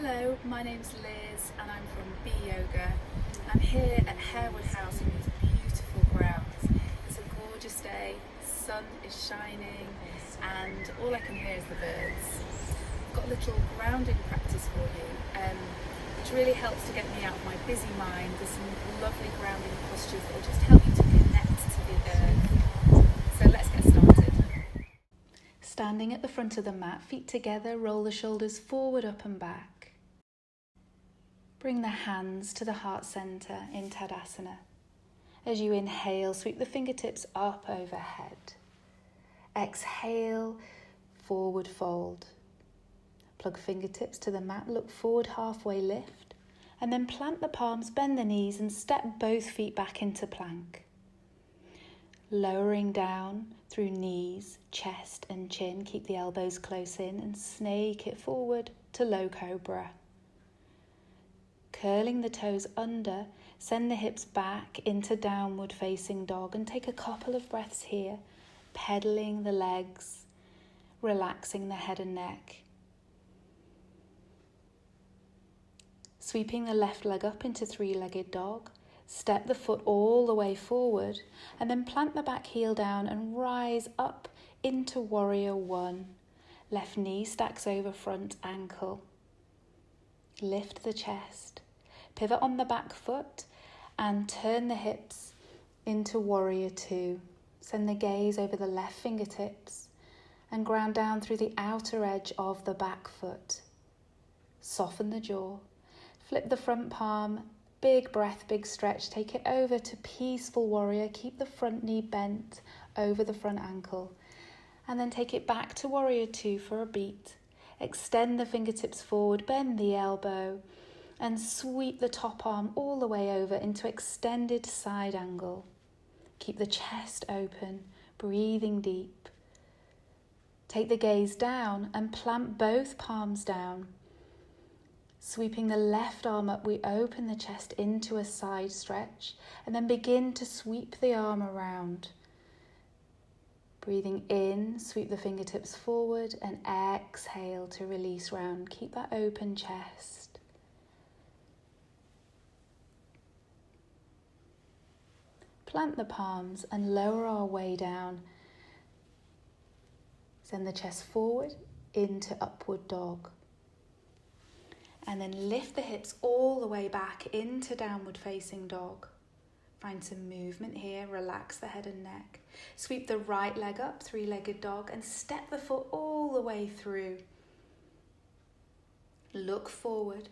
Hello, my name's Liz and I'm from B Yoga. I'm here at Harewood House in these beautiful grounds. It's a gorgeous day, sun is shining and all I can hear is the birds. I've got a little grounding practice for you which really helps to get me out of my busy mind. There's some lovely grounding postures that will just help you to connect to the earth. So let's get started. Standing at the front of the mat, feet together, roll the shoulders forward, up and back. Bring the hands to the heart center in Tadasana. As you inhale, sweep the fingertips up overhead. Exhale, forward fold. Plug fingertips to the mat, look forward, halfway lift, and then plant the palms, bend the knees and step both feet back into plank. Lowering down through knees, chest and chin, keep the elbows close in and snake it forward to low cobra. Curling the toes under, send the hips back into downward facing dog and take a couple of breaths here, pedaling the legs, relaxing the head and neck. Sweeping the left leg up into three-legged dog, step the foot all the way forward and then plant the back heel down and rise up into warrior one. Left knee stacks over front ankle. Lift the chest. Pivot on the back foot and turn the hips into warrior two. Send the gaze over the left fingertips and ground down through the outer edge of the back foot. Soften the jaw. Flip the front palm. Big breath, big stretch. Take it over to peaceful warrior. Keep the front knee bent over the front ankle. And then take it back to warrior two for a beat. Extend the fingertips forward, bend the elbow, and sweep the top arm all the way over into extended side angle. Keep the chest open, breathing deep. Take the gaze down and plant both palms down. Sweeping the left arm up, we open the chest into a side stretch and then begin to sweep the arm around. Breathing in, sweep the fingertips forward and exhale to release round. Keep that open chest. Plant the palms and lower our way down. Send the chest forward into upward dog. And then lift the hips all the way back into downward facing dog. Find some movement here, relax the head and neck. Sweep the right leg up, three-legged dog, and step the foot all the way through. Look forward.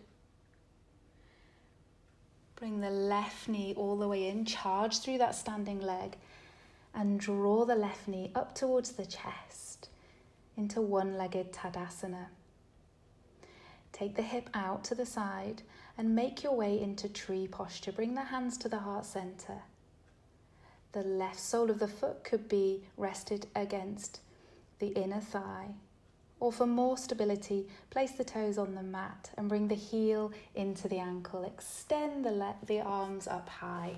Bring the left knee all the way in, charge through that standing leg, and draw the left knee up towards the chest into one-legged Tadasana. Take the hip out to the side and make your way into tree posture. Bring the hands to the heart center. The left sole of the foot could be rested against the inner thigh. Or for more stability, place the toes on the mat and bring the heel into the ankle. Extend the arms up high.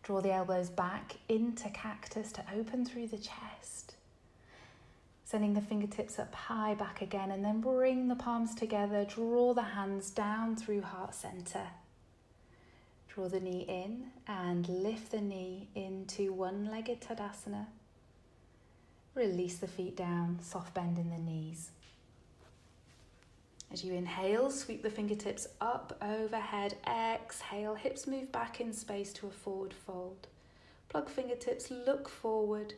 Draw the elbows back into cactus to open through the chest. Sending the fingertips up high, back again, and then bring the palms together. Draw the hands down through heart center. Draw the knee in and lift the knee into one-legged Tadasana. Release the feet down, soft bend in the knees. As you inhale, sweep the fingertips up overhead. Exhale, hips move back in space to a forward fold. Plug fingertips, look forward.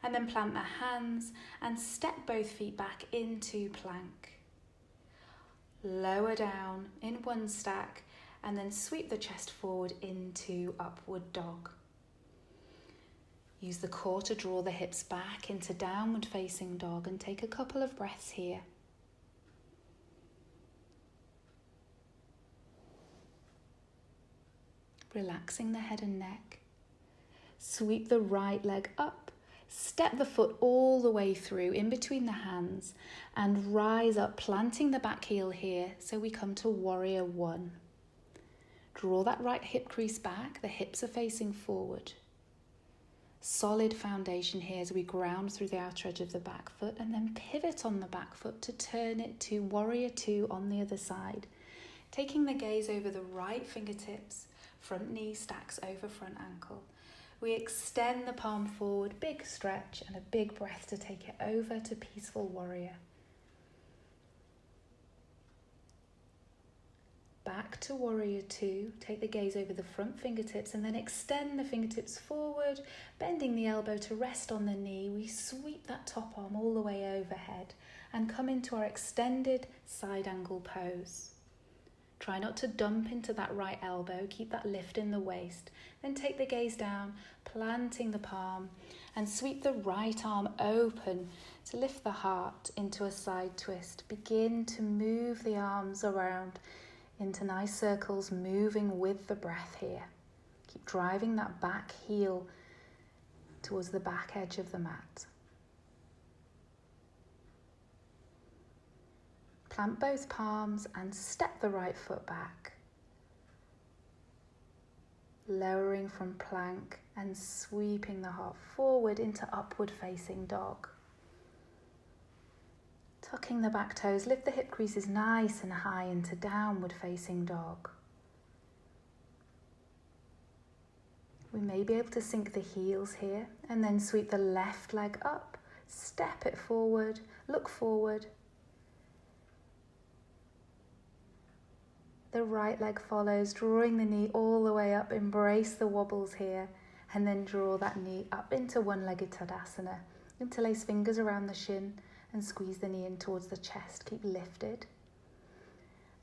And then plant the hands and step both feet back into plank. Lower down in one stack and then sweep the chest forward into upward dog. Use the core to draw the hips back into downward facing dog and take a couple of breaths here. Relaxing the head and neck. Sweep the right leg up. Step the foot all the way through in between the hands and rise up, planting the back heel here so we come to warrior one. Draw that right hip crease back, the hips are facing forward. Solid foundation here as we ground through the outer edge of the back foot and then pivot on the back foot to turn it to Warrior Two on the other side. Taking the gaze over the right fingertips, front knee stacks over front ankle. We extend the palm forward, big stretch and a big breath to take it over to Peaceful Warrior. Back to Warrior Two, take the gaze over the front fingertips and then extend the fingertips forward, bending the elbow to rest on the knee. We sweep that top arm all the way overhead and come into our extended side angle pose. Try not to dump into that right elbow, keep that lift in the waist. Then take the gaze down, planting the palm and sweep the right arm open to lift the heart into a side twist. Begin to move the arms around into nice circles, moving with the breath here. Keep driving that back heel towards the back edge of the mat. Plant both palms and step the right foot back. Lowering from plank and sweeping the heart forward into upward facing dog. Tucking the back toes, lift the hip creases nice and high into downward facing dog. We may be able to sink the heels here and then sweep the left leg up, step it forward, look forward. The right leg follows, drawing the knee all the way up, embrace the wobbles here, and then draw that knee up into one-legged Tadasana. Interlace fingers around the shin and squeeze the knee in towards the chest, keep lifted.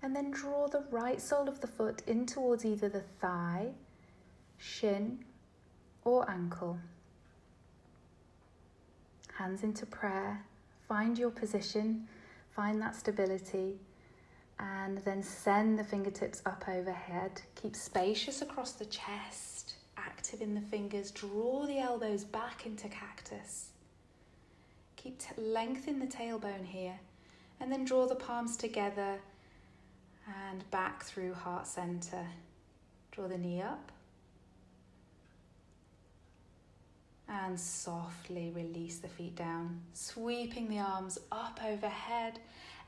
And then draw the right sole of the foot in towards either the thigh, shin, or ankle. Hands into prayer, find your position, find that stability, and then send the fingertips up overhead. Keep spacious across the chest, active in the fingers. Draw the elbows back into cactus. Keep lengthen the tailbone here, and then draw the palms together and back through heart center. Draw the knee up. And softly release the feet down, sweeping the arms up overhead.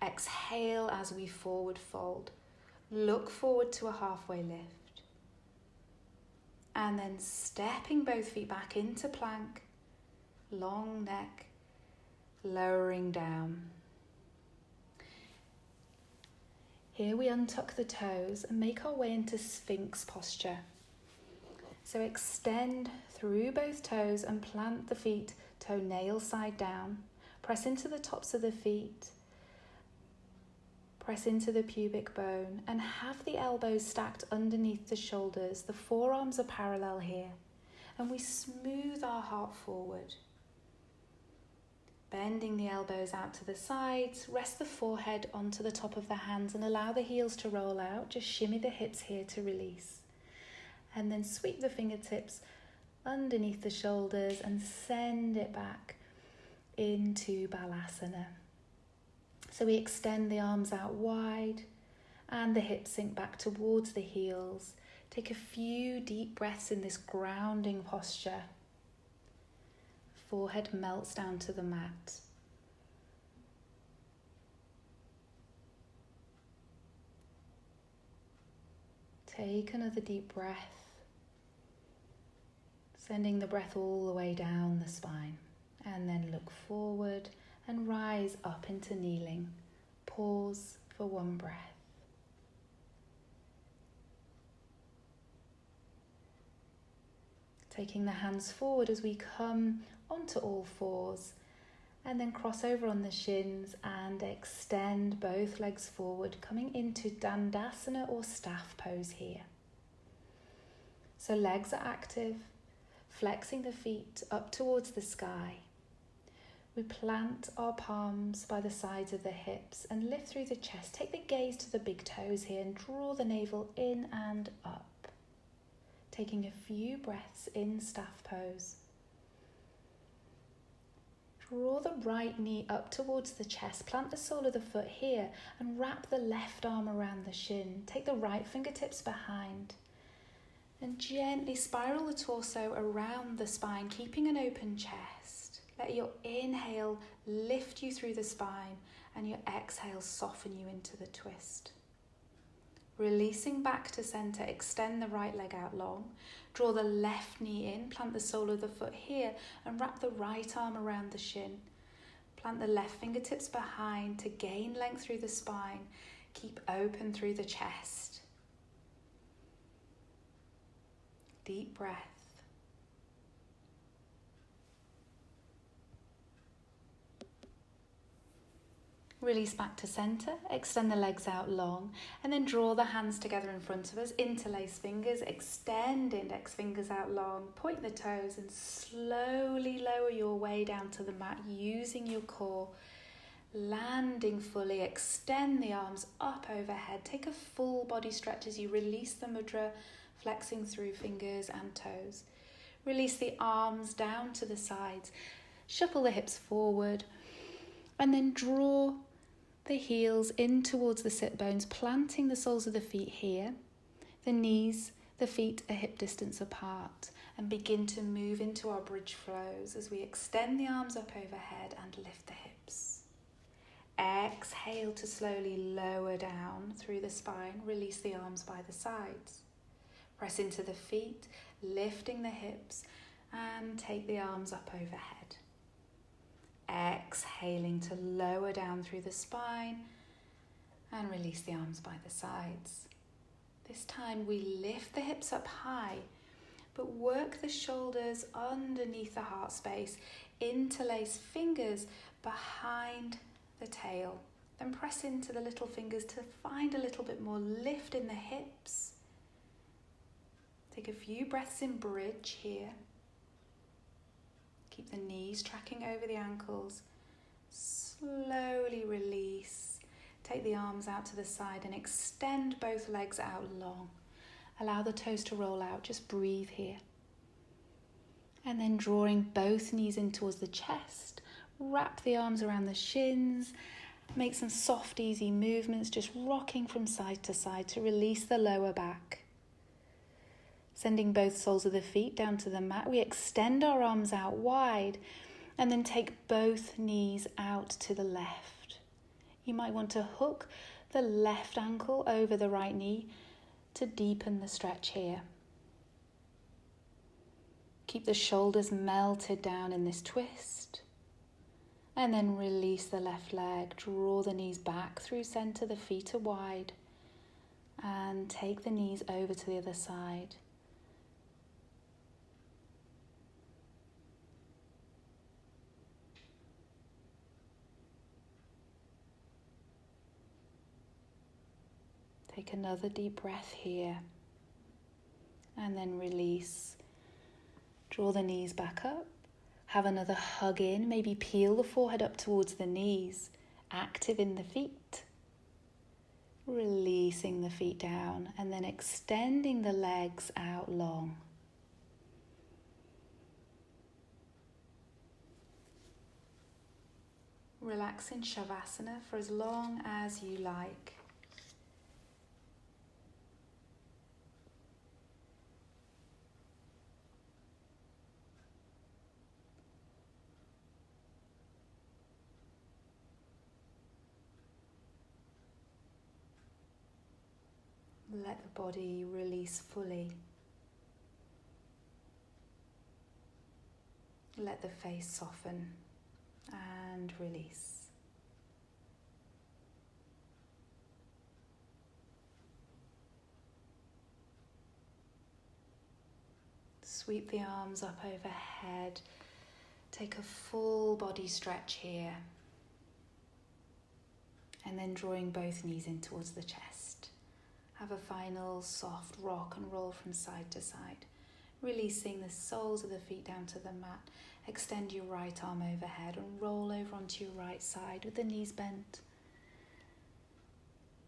Exhale as we forward fold. Look forward to a halfway lift. And then stepping both feet back into plank. Long neck, lowering down. Here we untuck the toes and make our way into Sphinx posture. So extend through both toes and plant the feet toenail side down. Press into the tops of the feet. Press into the pubic bone and have the elbows stacked underneath the shoulders. The forearms are parallel here. And we smooth our heart forward. Bending the elbows out to the sides. Rest the forehead onto the top of the hands and allow the heels to roll out. Just shimmy the hips here to release. And then sweep the fingertips underneath the shoulders and send it back into Balasana. So we extend the arms out wide and the hips sink back towards the heels. Take a few deep breaths in this grounding posture. Forehead melts down to the mat. Take another deep breath. Sending the breath all the way down the spine, and then look forward and rise up into kneeling. Pause for one breath. Taking the hands forward as we come onto all fours, and then cross over on the shins and extend both legs forward, coming into Dandasana or staff pose here. So legs are active. Flexing the feet up towards the sky. We plant our palms by the sides of the hips and lift through the chest. Take the gaze to the big toes here and draw the navel in and up. Taking a few breaths in staff pose. Draw the right knee up towards the chest. Plant the sole of the foot here and wrap the left arm around the shin. Take the right fingertips behind. And gently spiral the torso around the spine, keeping an open chest. Let your inhale lift you through the spine and your exhale soften you into the twist. Releasing back to center, extend the right leg out long. Draw the left knee in, plant the sole of the foot here and wrap the right arm around the shin. Plant the left fingertips behind to gain length through the spine. Keep open through the chest. Deep breath. Release back to center, extend the legs out long, and then draw the hands together in front of us, interlace fingers, extend index fingers out long, point the toes and slowly lower your way down to the mat using your core. Landing fully, extend the arms up overhead, take a full body stretch as you release the mudra, flexing through fingers and toes. Release the arms down to the sides, shuffle the hips forward, and then draw the heels in towards the sit bones, planting the soles of the feet here. The knees, the feet are hip distance apart, and begin to move into our bridge flows as we extend the arms up overhead and lift the hips. Exhale to slowly lower down through the spine, release the arms by the sides. Press into the feet, lifting the hips, and take the arms up overhead. Exhaling to lower down through the spine and release the arms by the sides. This time we lift the hips up high, but work the shoulders underneath the heart space. Interlace fingers behind the tail. Then press into the little fingers to find a little bit more lift in the hips. Take a few breaths in bridge here. Keep the knees tracking over the ankles. Slowly release. Take the arms out to the side and extend both legs out long. Allow the toes to roll out. Just breathe here. And then drawing both knees in towards the chest. Wrap the arms around the shins. Make some soft, easy movements, just rocking from side to side to release the lower back. Sending both soles of the feet down to the mat, we extend our arms out wide and then take both knees out to the left. You might want to hook the left ankle over the right knee to deepen the stretch here. Keep the shoulders melted down in this twist. And then release the left leg. Draw the knees back through center, the feet are wide. And take the knees over to the other side. Take another deep breath here. And then release. Draw the knees back up. Have another hug in. Maybe peel the forehead up towards the knees. Active in the feet. Releasing the feet down and then extending the legs out long. Relax in Shavasana for as long as you like. Let the body release fully. Let the face soften and release. Sweep the arms up overhead. Take a full body stretch here. And then drawing both knees in towards the chest. Have a final soft rock and roll from side to side. Releasing the soles of the feet down to the mat. Extend your right arm overhead and roll over onto your right side with the knees bent.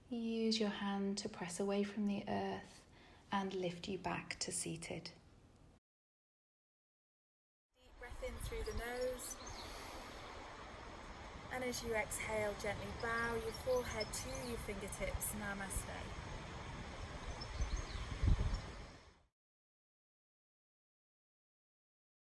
Use your hand to press away from the earth and lift you back to seated. Deep breath in through the nose. And as you exhale, gently bow your forehead to your fingertips. Namaste.